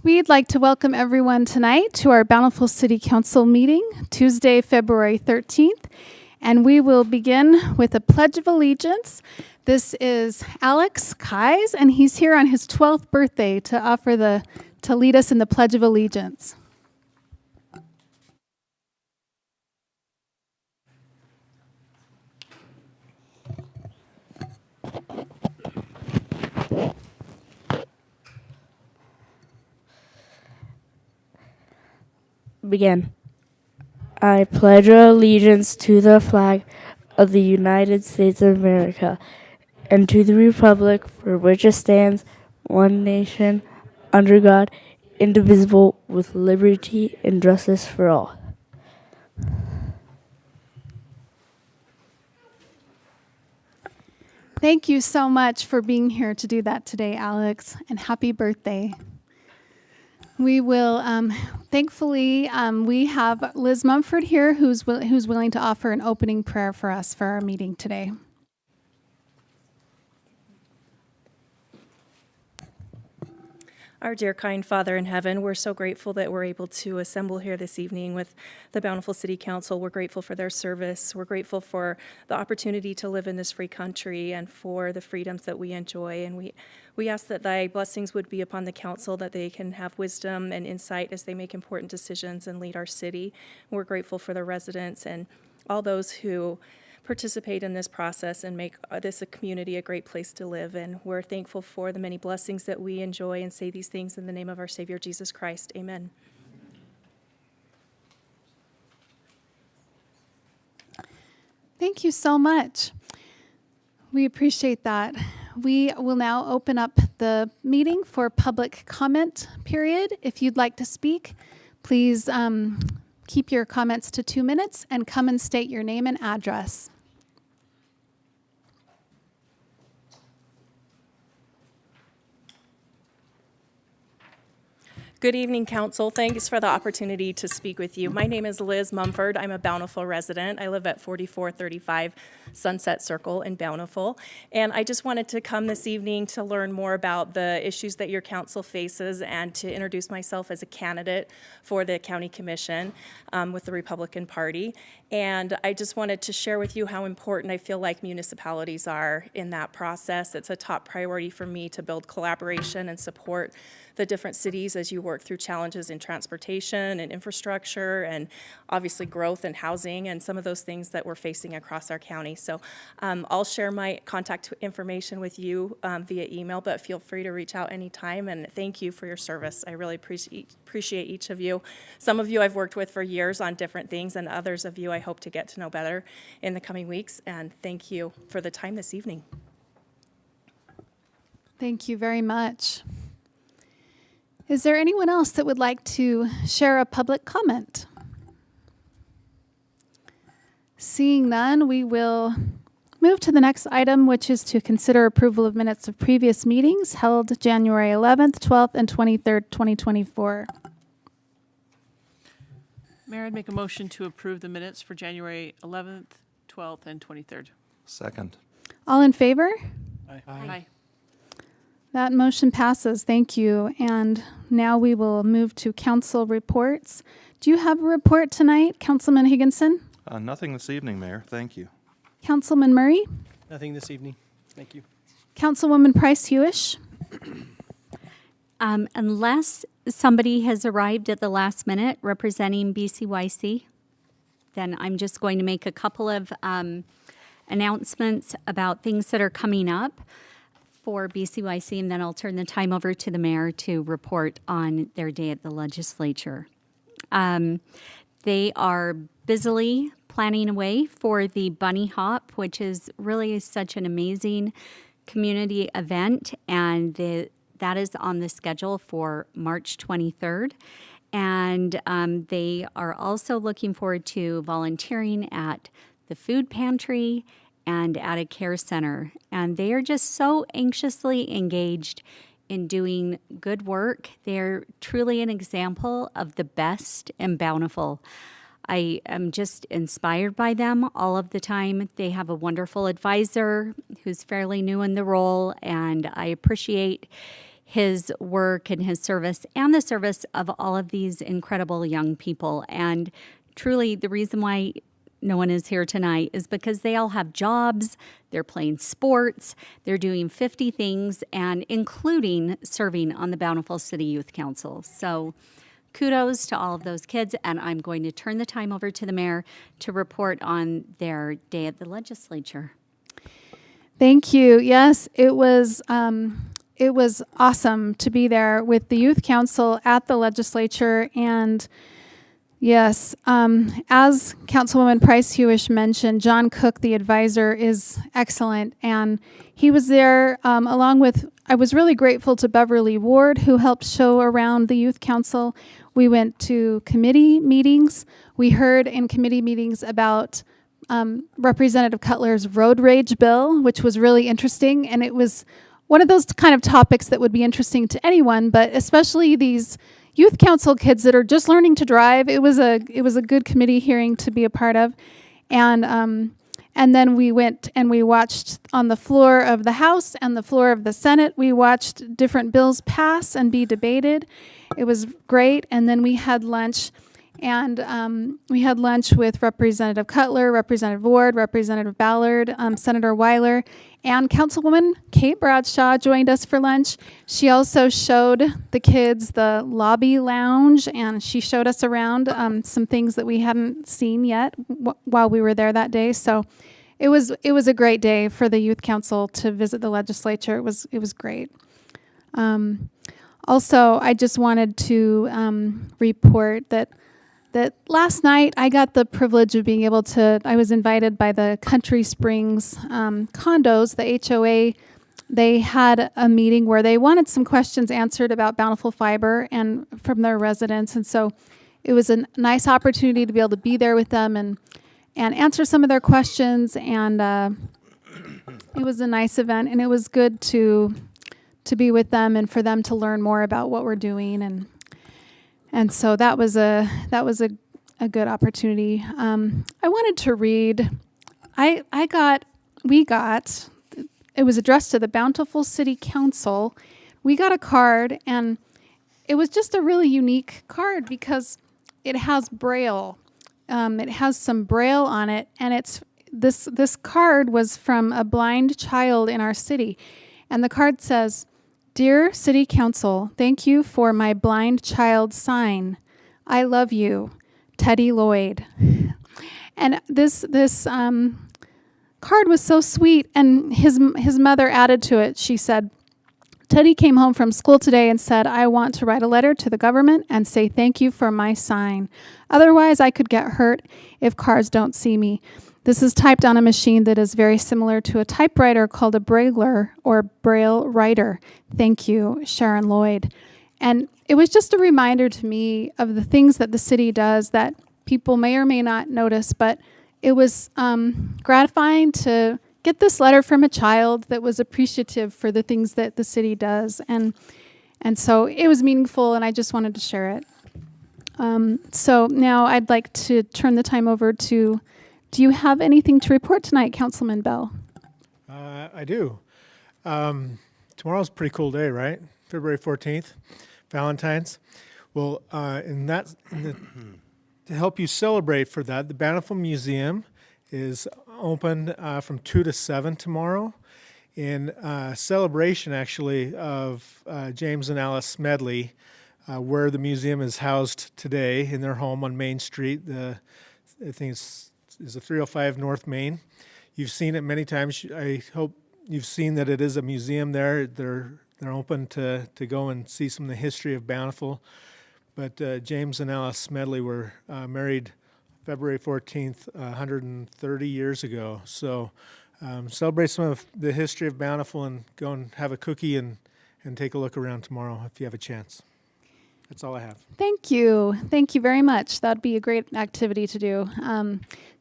We'd like to welcome everyone tonight to our Bountiful City Council meeting, Tuesday, February 13th, and we will begin with a Pledge of Allegiance. This is Alex Kais, and he's here on his 12th birthday to lead us in the Pledge of Allegiance. Begin. I pledge allegiance to the flag of the United States of America and to the republic for which it stands, one nation, under God, indivisible, with liberty and justice for all. Thank you so much for being here to do that today, Alex, and happy birthday. We will, thankfully, we have Liz Mumford here who's willing to offer an opening prayer for us for our meeting today. Our dear kind Father in heaven, we're so grateful that we're able to assemble here this evening with the Bountiful City Council. We're grateful for their service. We're grateful for the opportunity to live in this free country and for the freedoms that we enjoy. And we ask that thy blessings would be upon the council, that they can have wisdom and insight as they make important decisions and lead our city. We're grateful for the residents and all those who participate in this process and make this a community a great place to live. And we're thankful for the many blessings that we enjoy and say these things in the name of our Savior, Jesus Christ. Amen. Thank you so much. We appreciate that. We will now open up the meeting for public comment period. If you'd like to speak, please keep your comments to 2 minutes and come and state your name and address. Good evening, Council. Thanks for the opportunity to speak with you. My name is Liz Mumford. I'm a Bountiful resident. I live at 4435 Sunset Circle in Bountiful. And I just wanted to come this evening to learn more about the issues that your council faces and to introduce myself as a candidate for the County Commission with the Republican Party. And I just wanted to share with you how important I feel like municipalities are in that process. It's a top priority for me to build collaboration and support the different cities as you work through challenges in transportation and infrastructure and obviously growth and housing and some of those things that we're facing across our county. So I'll share my contact information with you via email, but feel free to reach out anytime. And thank you for your service. I really appreciate each of you. Some of you I've worked with for years on different things, and others of you I hope to get to know better in the coming weeks. And thank you for the time this evening. Thank you very much. Is there anyone else that would like to share a public comment? Seeing none, we will move to the next item, which is to consider approval of minutes of previous meetings held January 11th, 12th, and 23rd, 2024. Mayor, I'd make a motion to approve the minutes for January 11th, 12th, and 23rd. Second. All in favor? Aye. That motion passes. Thank you. And now we will move to council reports. Do you have a report tonight, Councilman Higginson? Nothing this evening, Mayor. Thank you. Councilman Murray? Nothing this evening. Thank you. Councilwoman Price-Hewish? Unless somebody has arrived at the last minute representing BCYC, then I'm just going to make a couple of announcements about things that are coming up for BCYC, and then I'll turn the time over to the mayor to report on their day at the legislature. They are busily planning away for the Bunny Hop, which is really such an amazing community event, and that is on the schedule for March 23rd. And they are also looking forward to volunteering at the food pantry and at a care center. And they are just so anxiously engaged in doing good work. They're truly an example of the best in Bountiful. I am just inspired by them all of the time. They have a wonderful advisor who's fairly new in the role, and I appreciate his work and his service and the service of all of these incredible young people. And truly, the reason why no one is here tonight is because they all have jobs, they're playing sports, they're doing 50 things, and including serving on the Bountiful City Youth Council. So kudos to all of those kids, and I'm going to turn the time over to the mayor to report on their day at the legislature. Thank you. Yes, it was awesome to be there with the youth council at the legislature. And yes, as Councilwoman Price Hewish mentioned, John Cook, the advisor, is excellent. And he was there along with, I was really grateful to Beverly Ward, who helped show around the youth council. We went to committee meetings. We heard in committee meetings about Representative Cutler's road rage bill, which was really interesting. And it was one of those kind of topics that would be interesting to anyone, but especially these youth council kids that are just learning to drive. It was a good committee hearing to be a part of. And then we went and we watched on the floor of the House and the floor of the Senate. We watched different bills pass and be debated. It was great. And then we had lunch. And we had lunch with Representative Cutler, Representative Ward, Representative Ballard, Senator Weiler, and Councilwoman Kate Bradshaw joined us for lunch. She also showed the kids the lobby lounge, and she showed us around some things that we hadn't seen yet while we were there that day. So it was a great day for the Youth Council to visit the legislature. It was great. Also, I just wanted to report that last night I got the privilege of being able to, I was invited by the Country Springs condos, the HOA. They had a meeting where they wanted some questions answered about Bountiful Fiber and from their residents. And so it was a nice opportunity to be able to be there with them and answer some of their questions. And it was a nice event, and it was good to be with them and for them to learn more about what we're doing. And so that was a good opportunity. I wanted to read. We got. It was addressed to the Bountiful City Council. We got a card, and it was just a really unique card because it has Braille. It has some Braille on it, and it's this card was from a blind child in our city, and the card says, "Dear City Council, thank you for my blind child sign. I love you, Teddy Lloyd." And this card was so sweet, and his mother added to it. She said, "Teddy came home from school today and said, I want to write a letter to the government and say thank you for my sign. Otherwise, I could get hurt if cars don't see me. This is typed on a machine that is very similar to a typewriter called a Brailler or Braille writer. Thank you, Sharon Lloyd." And it was just a reminder to me of the things that the city does that people may or may not notice, but it was gratifying to get this letter from a child that was appreciative for the things that the city does. And so it was meaningful, and I just wanted to share it. So now I'd like to turn the time over to, do you have anything to report tonight, Councilman Bell? I do. Tomorrow's a pretty cool day, right? February 14th, Valentine's. Well, to help you celebrate for that, the Bountiful Museum is open from 2 to 7 tomorrow in celebration, actually, of James and Alice Smedley, where the museum is housed today in their home on Main Street. I think it's a 305 North Main. You've seen it many times. I hope you've seen that it is a museum there. They're open to go and see some of the history of Bountiful. But James and Alice Smedley were married February 14th, 130 years ago. So celebrate some of the history of Bountiful and go and have a cookie and take a look around tomorrow if you have a chance. That's all I have. Thank you. Thank you very much. That'd be a great activity to do.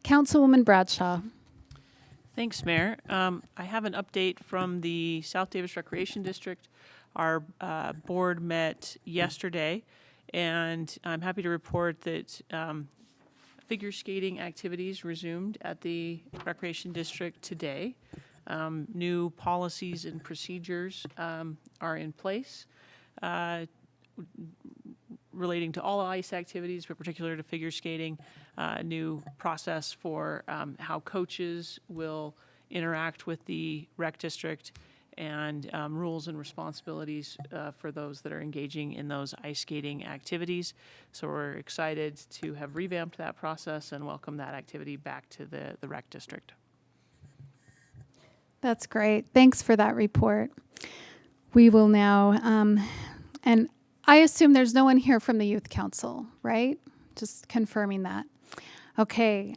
Councilwoman Bradshaw. Thanks, Mayor. I have an update from the South Davis Recreation District. Our board met yesterday, and I'm happy to report that figure skating activities resumed at the Recreation District today. New policies and procedures are in place. relating to all ice activities, but particular to figure skating, a new process for how coaches will interact with the rec district, and rules and responsibilities for those that are engaging in those ice skating activities. So we're excited to have revamped that process and welcome that activity back to the rec district. That's great. Thanks for that report. We will now, and I assume there's no one here from the Youth Council, right? Just confirming that. Okay.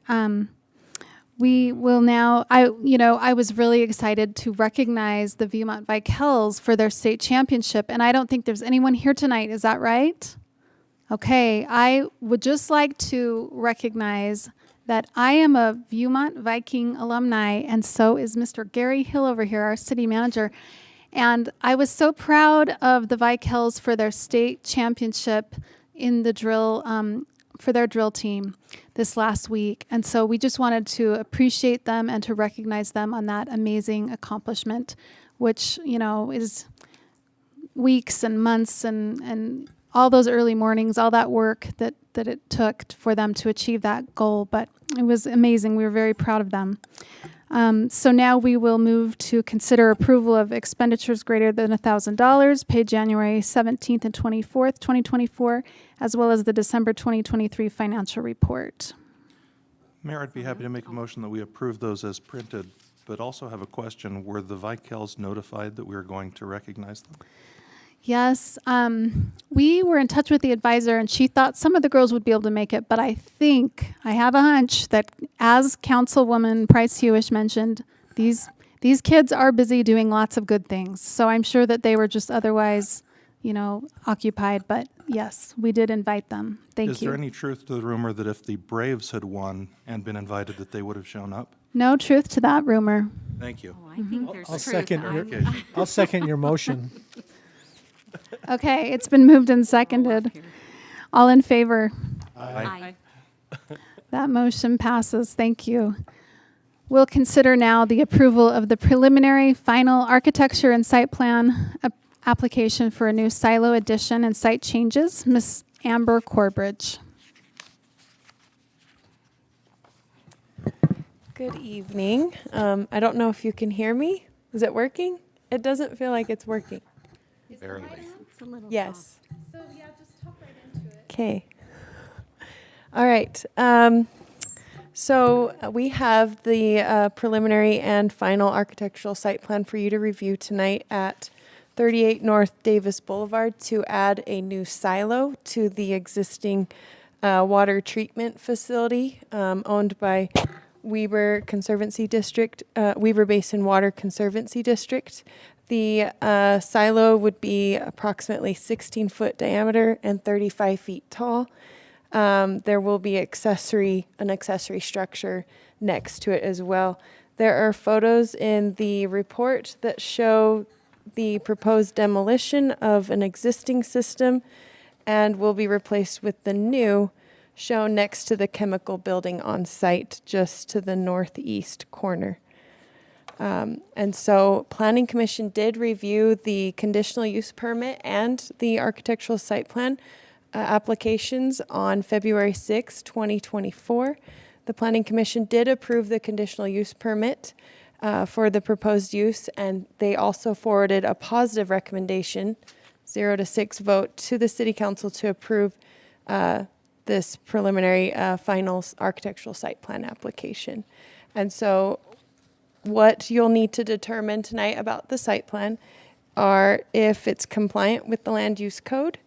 We will now, I was really excited to recognize the Viewmont Vikels for their state championship, and I don't think there's anyone here tonight. Is that right? Okay. I would just like to recognize that I am a Viewmont Viking alumni, and so is Mr. Gary Hill over here, our city manager. And I was so proud of the Vikels for their state championship in the drill, for their drill team this last week. And so we just wanted to appreciate them and to recognize them on that amazing accomplishment, which, is weeks and months and all those early mornings, all that work that it took for them to achieve that goal. But it was amazing. We were very proud of them. So now we will move to consider approval of expenditures greater than $1,000 paid January 17th and 24th, 2024, as well as the December 2023 financial report. Mayor, I'd be happy to make a motion that we approve those as printed, but also have a question. Were the Vikels notified that we were going to recognize them? Yes, we were in touch with the advisor, and she thought some of the girls would be able to make it, but I have a hunch that, as Councilwoman Price Hewish mentioned, these kids are busy doing lots of good things. So I'm sure that they were just otherwise, occupied. But yes, we did invite them. Thank you. Is there any truth to the rumor that if the Braves had won and been invited, that they would have shown up? No truth to that rumor. Thank you. I think there's I'll truth. I'll second your motion. Okay, it's been moved and seconded. All in favor? Aye. That motion passes. Thank you. We'll consider now the approval of the preliminary final architecture and site plan application for a new silo addition and site changes. Ms. Amber Corbridge. Good evening. I don't know if you can hear me. Is it working? It doesn't feel like it's working. Barely. It's a little Yes. So yeah, just talk right into it. Okay. All right. So we have the preliminary and final architectural site plan for you to review tonight at 38 North Davis Boulevard to add a new silo to the existing water treatment facility owned by Weber Conservancy District, Weber Basin Water Conservancy District. The silo would be approximately 16-foot diameter and 35 feet tall. There will be an accessory structure next to it as well. There are photos in the report that show the proposed demolition of an existing system and will be replaced with the new, shown next to the chemical building on site, just to the northeast corner. And so Planning Commission did review the conditional use permit and the architectural site plan applications on February 6, 2024. The Planning Commission did approve the conditional use permit for the proposed use, and they also forwarded a positive recommendation, 0-6 vote, to the City Council to approve this preliminary final architectural site plan application. And so what you'll need to determine tonight about the site plan are if it's compliant with the land use code,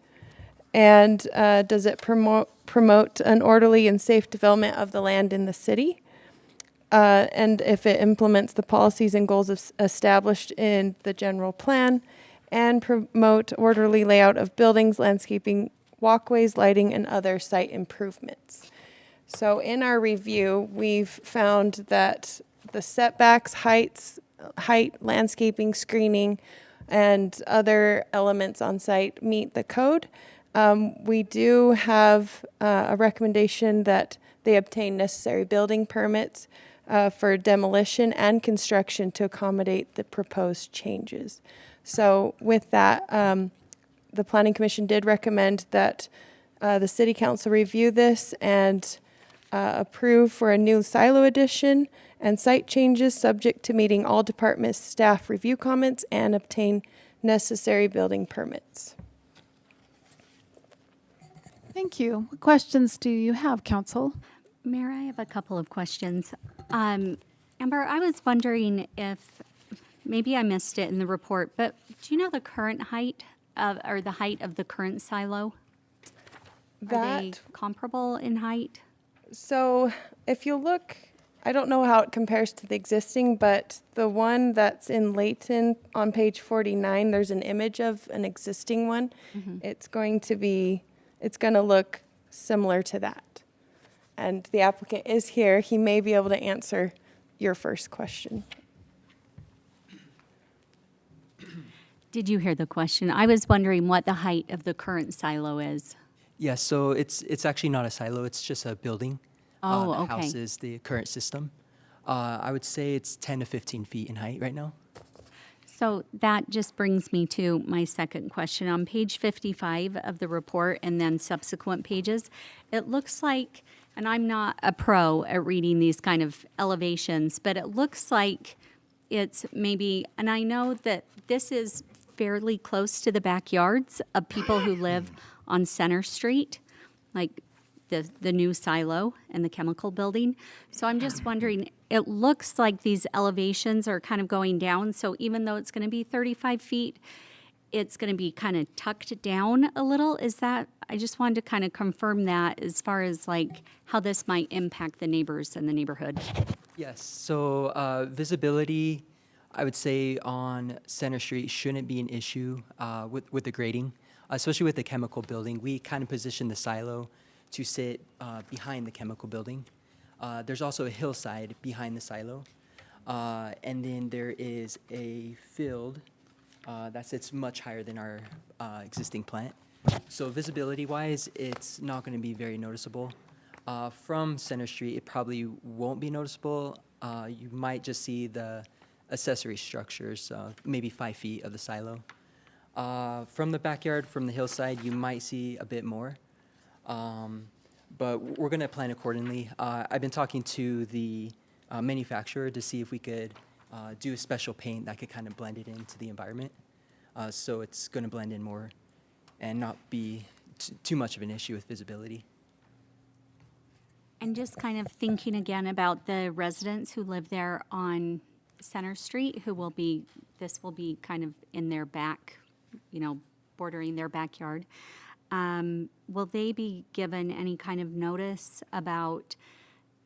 and does it promote an orderly and safe development of the land in the city, and if it implements the policies and goals established in the general plan, and promote orderly layout of buildings, landscaping, walkways, lighting, and other site improvements. So in our review, we've found that the setbacks, height, landscaping, screening, and other elements on site meet the code. We do have a recommendation that they obtain necessary building permits for demolition and construction to accommodate the proposed changes. So with that, the Planning Commission did recommend that the City Council review this and approve for a new silo addition and site changes subject to meeting all department staff review comments and obtain necessary building permits. Thank you. What questions do you have, Council? Mayor, I have a couple of questions. Amber, I was wondering if, maybe I missed it in the report, but do you know the current height of, or the height of the current silo? Are they comparable in height? So if you look, I don't know how it compares to the existing, but the one that's in Layton on page 49, there's an image of an existing one. It's going to look similar to that. And the applicant is here. He may be able to answer your first question. Did you hear the question? I was wondering what the height of the current silo is. Yeah, so it's actually not a silo, it's just a building. Oh, that okay. houses the current system. I would say it's 10 to 15 feet in height right now. So that just brings me to my second question. On page 55 of the report and then subsequent pages, it looks like, and I'm not a pro at reading these kind of elevations, but it looks like it's maybe, and I know that this is fairly close to the backyards of people who live on Center Street, like the new silo and the chemical building. So I'm just wondering, it looks like these elevations are kind of going down. So even though it's going to be 35 feet, it's going to be kind of tucked down a little. Is that, I just wanted to kind of confirm that as far as like how this might impact the neighbors in the neighborhood. Yes, so visibility, I would say on Center Street shouldn't be an issue with the grading, especially with the chemical building. We kind of position the silo to sit behind the chemical building. There's also a hillside behind the silo. And then there is a field that sits much higher than our existing plant. So visibility-wise, it's not going to be very noticeable. From Center Street, it probably won't be noticeable. You might just see the accessory structures, maybe 5 feet of the silo. From the backyard, from the hillside, you might see a bit more. But we're going to plan accordingly. I've been talking to the manufacturer to see if we could do a special paint that could kind of blend it into the environment. So it's going to blend in more and not be too much of an issue with visibility. And just kind of thinking again about the residents who live there on Center Street, this will be kind of in their back, bordering their backyard. Will they be given any kind of notice about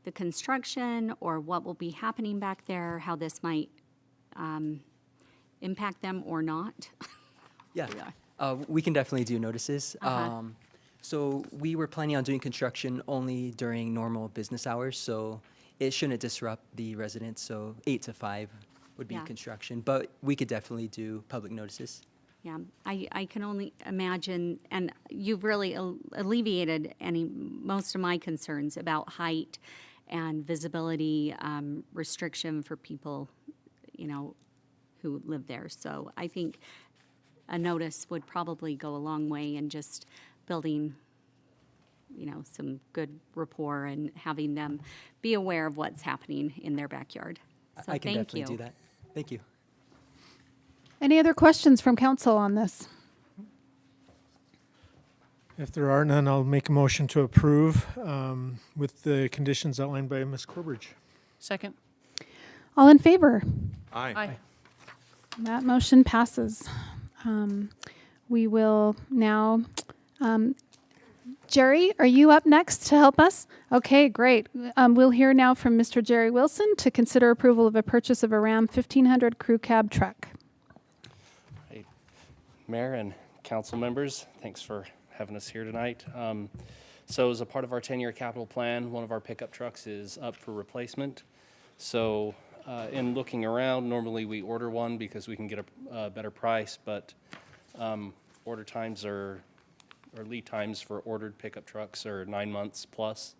the construction or what will be happening back there, how this might impact them or not? Yeah, we can definitely do notices. So we were planning on doing construction only during normal business hours, so it shouldn't disrupt the residents. So 8 to 5 would be Yeah. construction, but we could definitely do public notices. Yeah, I can only imagine, and you've really alleviated most of my concerns about height and visibility restriction for people, who live there. So I think a notice would probably go a long way in just building, some good rapport and having them be aware of what's happening in their backyard. So I can thank definitely you. do that. Thank you. Any other questions from council on this? If there are none, I'll make a motion to approve with the conditions outlined by Ms. Corbridge. Second? All in favor? Aye. That motion passes. We will now, Jerry, are you up next to help us? Okay, great. We'll hear now from Mr. Jerry Wilson to consider approval of a purchase of a Ram 1500 crew cab truck. Hey, Mayor and council members, thanks for having us here tonight. So as a part of our 10-year capital plan, one of our pickup trucks is up for replacement. So in looking around, normally we order one because we can get a better price, but order times or lead times for ordered pickup trucks are 9 months plus.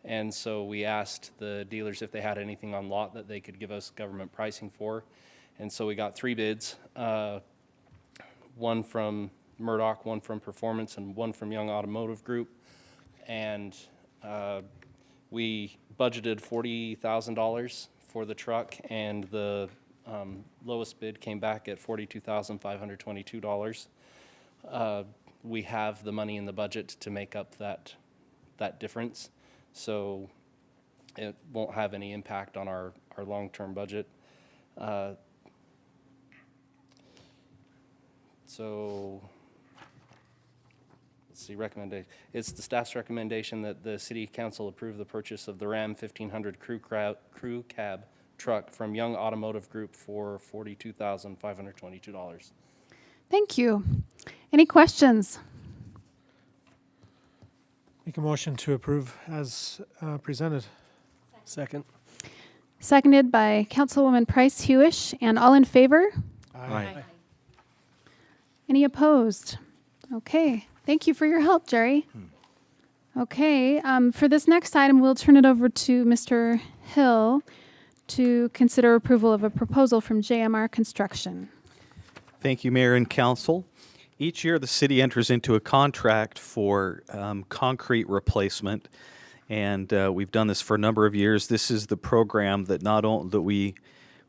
And so we asked the dealers if they had anything on lot that they could give us government pricing for. And so we got 3 bids, one from Murdoch, one from Performance, and one from Young Automotive Group. And we budgeted $40,000 for the truck, and the lowest bid came back at $42,522. We have the money in the budget to make up that difference, so it won't have any impact on our long-term budget. So, let's see, recommendation. It's the staff's recommendation that the city council approve the purchase of the Ram 1500 crew cab truck from Young Automotive Group for $42,522. Thank you. Any questions? Make a motion to approve as presented. Second. Seconded by Councilwoman Price Hewish, and all in favor? Aye. Any opposed? Okay, thank you for your help, Jerry. Okay, for this next item, we'll turn it over to Mr. Hill to consider approval of a proposal from JMR Construction. Thank you, Mayor and Council. Each year, the city enters into a contract for concrete replacement, and we've done this for a number of years. This is the program that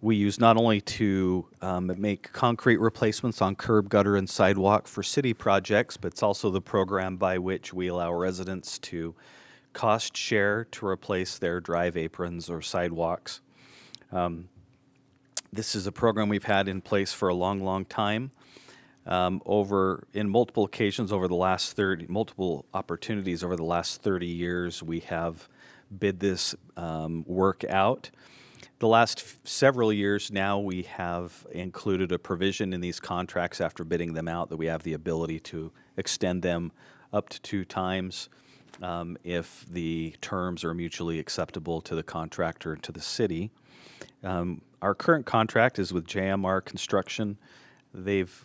we use not only to make concrete replacements on curb, gutter, and sidewalk for city projects, but it's also the program by which we allow residents to cost share to replace their drive aprons or sidewalks. This is a program we've had in place for a long, long time. In multiple occasions over the last multiple opportunities over the last 30 years, we have bid this work out. The last several years now, we have included a provision in these contracts after bidding them out that we have the ability to extend them up to 2 times if the terms are mutually acceptable to the contractor and to the city. Our current contract is with JMR Construction. They've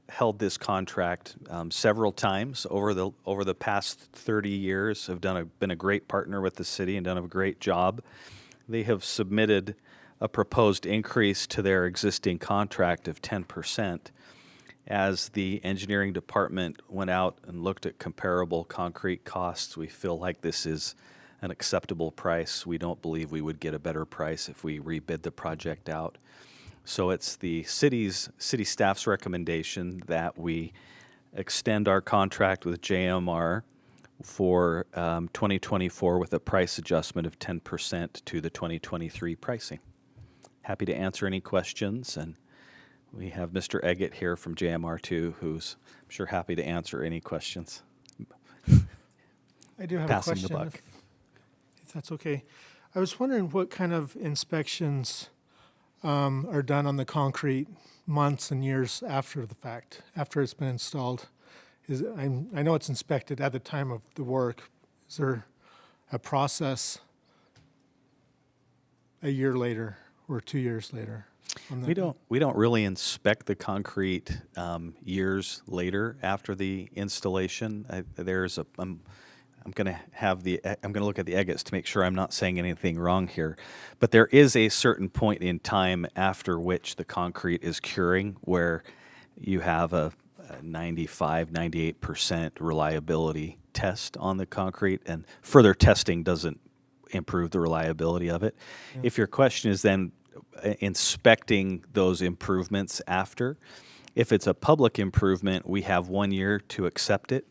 held this contract several times over the past 30 years. Have been a great partner with the city and done a great job. They have submitted a proposed increase to their existing contract of 10%. As the engineering department went out and looked at comparable concrete costs, we feel like this is an acceptable price. We don't believe we would get a better price if we rebid the project out. So it's the city staff's recommendation that we extend our contract with JMR for 2024 with a price adjustment of 10% to the 2023 pricing. Happy to answer any questions, and we have Mr. Eggett here from JMR too, who's I'm sure happy to answer any questions. I do have Passing a question, the buck. if that's okay. I was wondering what kind of inspections are done on the concrete months and years after the fact, after it's been installed. I know it's inspected at the time of the work. Is there a process a year later or 2 years later? We don't really inspect the concrete years later after the installation. I'm going to look at the Eggetts to make sure I'm not saying anything wrong here. But there is a certain point in time after which the concrete is curing where you have a 95, 98% reliability test on the concrete, and further testing doesn't improve the reliability of it. Yeah. If your question is then inspecting those improvements after, if it's a public improvement, we have 1 year to accept it.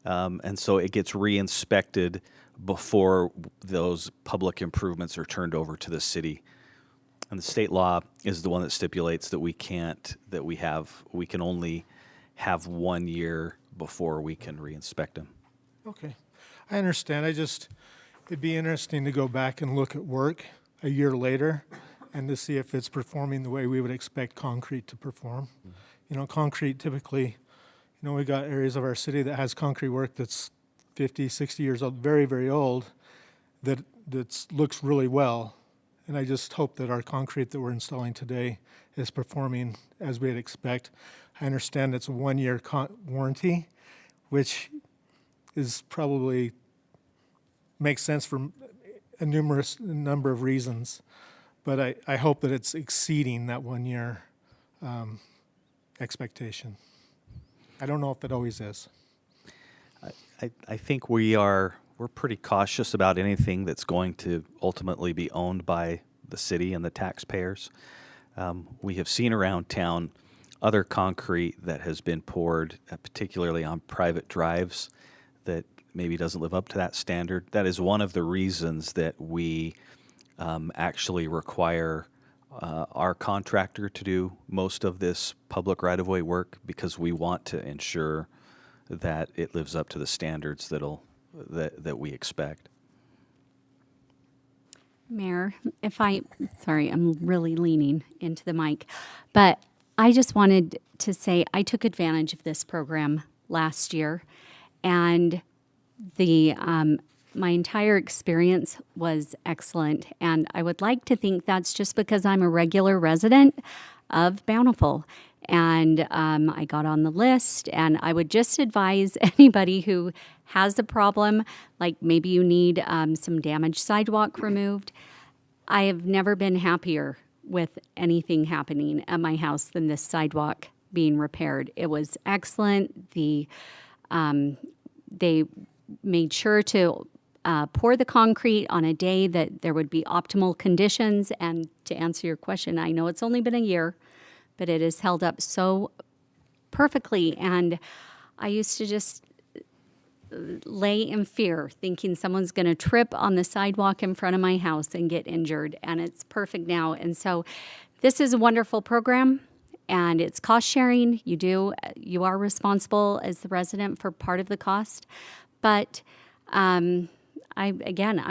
And so it gets re-inspected before those public improvements are turned over to the city. And the state law is the one that stipulates that we can only have 1 year before we can re-inspect them. Okay, I understand. It'd be interesting to go back and look at work a year later and to see if it's performing the way we would expect concrete to perform. Mm-hmm. You know, concrete typically, we got areas of our city that has concrete work that's 50, 60 years old, very, very old, that looks really well. And I just hope that our concrete that we're installing today is performing as we'd expect. I understand it's a 1 year warranty, which is probably makes sense for a number of reasons. But I hope that it's exceeding that 1 year expectation. I don't know if it always is. I think we're pretty cautious about anything that's going to ultimately be owned by the city and the taxpayers. We have seen around town other concrete that has been poured, particularly on private drives, that maybe doesn't live up to that standard. That is one of the reasons that we actually require our contractor to do most of this public right-of-way work, because we want to ensure that it lives up to the standards that we expect. Mayor, sorry, I'm really leaning into the mic, but I just wanted to say I took advantage of this program last year, and my entire experience was excellent. And I would like to think that's just because I'm a regular resident of Bountiful. And I got on the list, and I would just advise anybody who has a problem, like maybe you need some damaged sidewalk removed. I have never been happier with anything happening at my house than this sidewalk being repaired. It was excellent. They made sure to pour the concrete on a day that there would be optimal conditions. And to answer your question, I know it's only been a year, but it has held up so perfectly. And I used to just lay in fear, thinking someone's going to trip on the sidewalk in front of my house and get injured. And it's perfect now. And so this is a wonderful program, and it's cost sharing. You are responsible as the resident for part of the cost. But I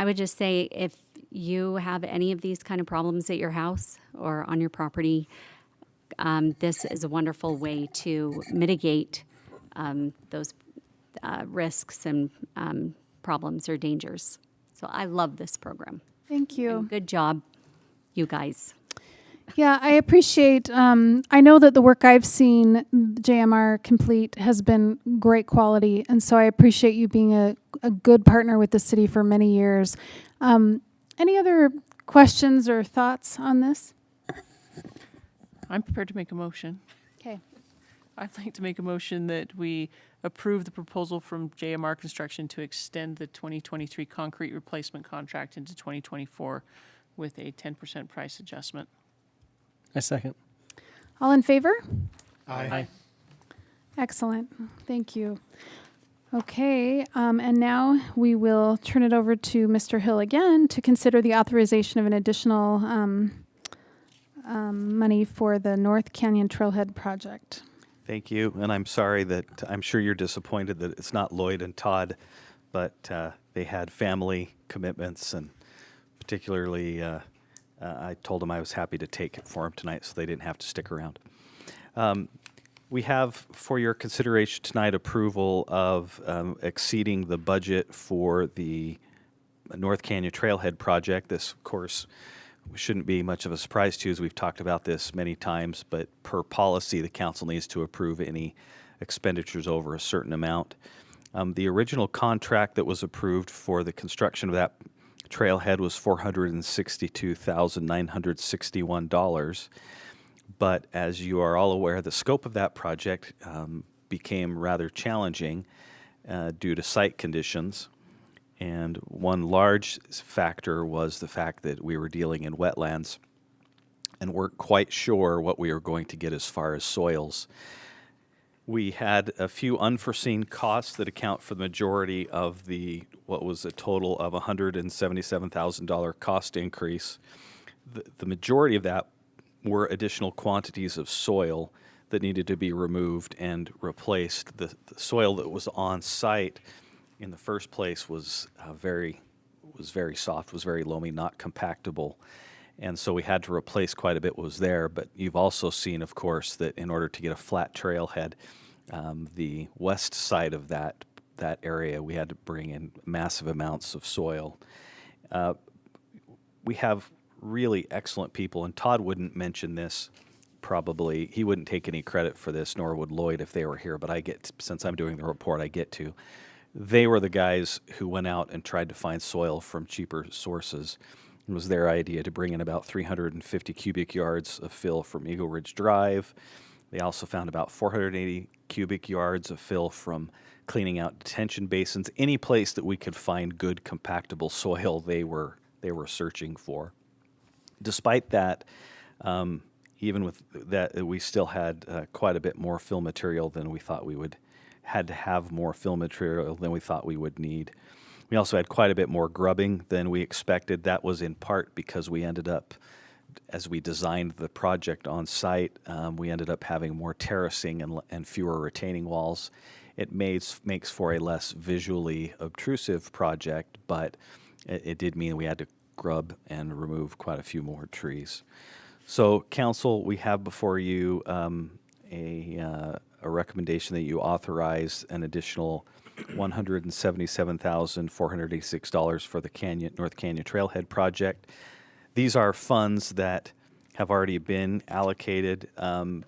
would just say, if you have any of these kind of problems at your house or on your property, this is a wonderful way to mitigate those risks and problems or dangers. So I love this program. Thank you. And good job, you guys. Yeah, I appreciate, I know that the work I've seen JMR complete has been great quality, and so I appreciate you being a good partner with the city for many years. Any other questions or thoughts on this? I'm prepared to make a motion. Okay. I'd like to make a motion that we approve the proposal from JMR Construction to extend the 2023 concrete replacement contract into 2024 with a 10% price adjustment. I second. All in favor? Aye. Excellent. Thank you. Okay, and now we will turn it over to Mr. Hill again to consider the authorization of an additional money for the North Canyon Trailhead project. Thank you, and I'm sorry that, I'm sure you're disappointed that it's not Lloyd and Todd, but they had family commitments, and particularly I told them I was happy to take it for them tonight, so they didn't have to stick around. We have for your consideration tonight approval of exceeding the budget for the North Canyon Trailhead project. This, of course, shouldn't be much of a surprise to you, as we've talked about this many times, but per policy, the council needs to approve any expenditures over a certain amount. The original contract that was approved for the construction of that trailhead was $462,961. But as you are all aware, the scope of that project became rather challenging due to site conditions. And one large factor was the fact that we were dealing in wetlands and weren't quite sure what we were going to get as far as soils. We had a few unforeseen costs that account for the majority of what was a total of $177,000 cost increase. The majority of that were additional quantities of soil that needed to be removed and replaced. The soil that was on site in the first place was very soft, was very loamy, not compactable. And so we had to replace quite a bit what was there. But you've also seen, of course, that in order to get a flat trailhead, the west side of that area, we had to bring in massive amounts of soil. We have really excellent people, and Todd wouldn't mention this probably. He wouldn't take any credit for this, nor would Lloyd if they were here, but since I'm doing the report, I get to. They were the guys who went out and tried to find soil from cheaper sources. It was their idea to bring in about 350 cubic yards of fill from Eagle Ridge Drive. They also found about 480 cubic yards of fill from cleaning out detention basins. Any place that we could find good compactable soil, they were searching for. Despite that, even with that, we still had quite a bit more fill material than we thought we would. Had to have more fill material than we thought we would need. We also had quite a bit more grubbing than we expected. That was in part because we ended up, as we designed the project on site, we ended up having more terracing and fewer retaining walls. It makes for a less visually obtrusive project, but it did mean we had to grub and remove quite a few more trees. So, Council, we have before you a recommendation that you authorize an additional $177,486 for the North Canyon Trailhead project. These are funds that have already been allocated.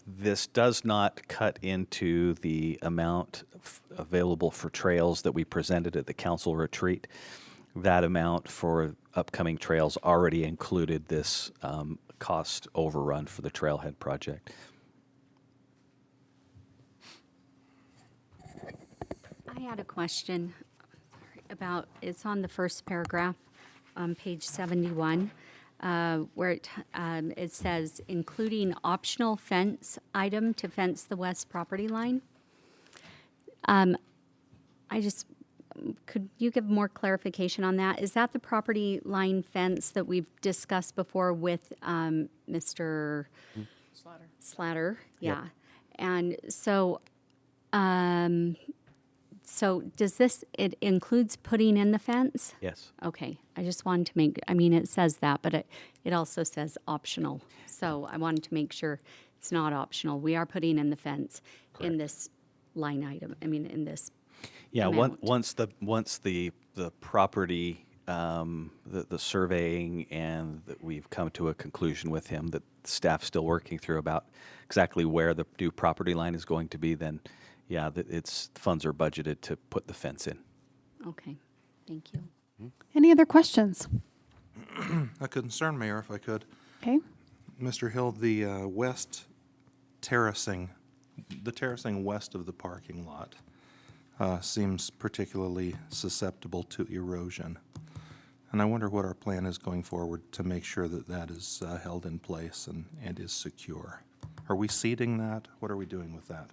This does not cut into the amount available for trails that we presented at the council retreat. That amount for upcoming trails already included this cost overrun for the trailhead project. I had a question about, it's on the first paragraph on page 71, where it says, including optional fence item to fence the west property line. Could you give more clarification on that? Is that the property line fence that we've discussed before with Mr. Slatter? Yeah. And so, so does this, it includes putting in the fence? Yes. Okay, I just wanted to make, I mean, it says that, but it also says optional. So I wanted to make sure it's not optional. We are putting in the fence in this line item, I mean, in this Yeah, amount. once the property, the surveying, and that we've come to a conclusion with him that staff's still working through about exactly where the new property line is going to be, then yeah, funds are budgeted to put the fence in. Okay, thank you. Any other questions? A concern, Mayor, if I could. Okay. Mr. Hill, the terracing west of the parking lot seems particularly susceptible to erosion. And I wonder what our plan is going forward to make sure that that is held in place and is secure. Are we seeding that? What are we doing with that?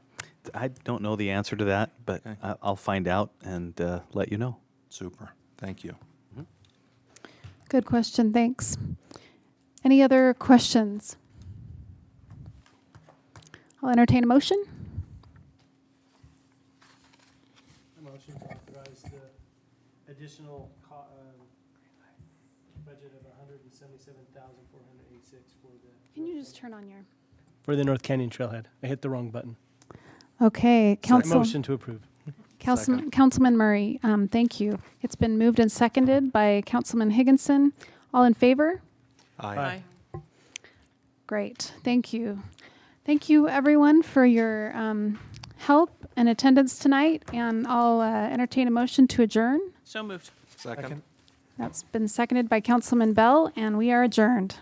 I don't know the answer to that, but Okay. I'll find out and let you know. Super. Thank you. Good question, thanks. Any other questions? I'll entertain a motion. A motion to authorize the additional budget of $177,486 for the. Can you just turn on your? For the North Canyon Trailhead. I hit the wrong button. Okay, Council. Motion to approve. Councilman Murray, thank you. It's been moved and seconded by Councilman Higginson. All in favor? Aye. Great, thank you. Thank you, everyone, for your help and attendance tonight, and I'll entertain a motion to adjourn. So moved. Second. That's been seconded by Councilman Bell, and we are adjourned.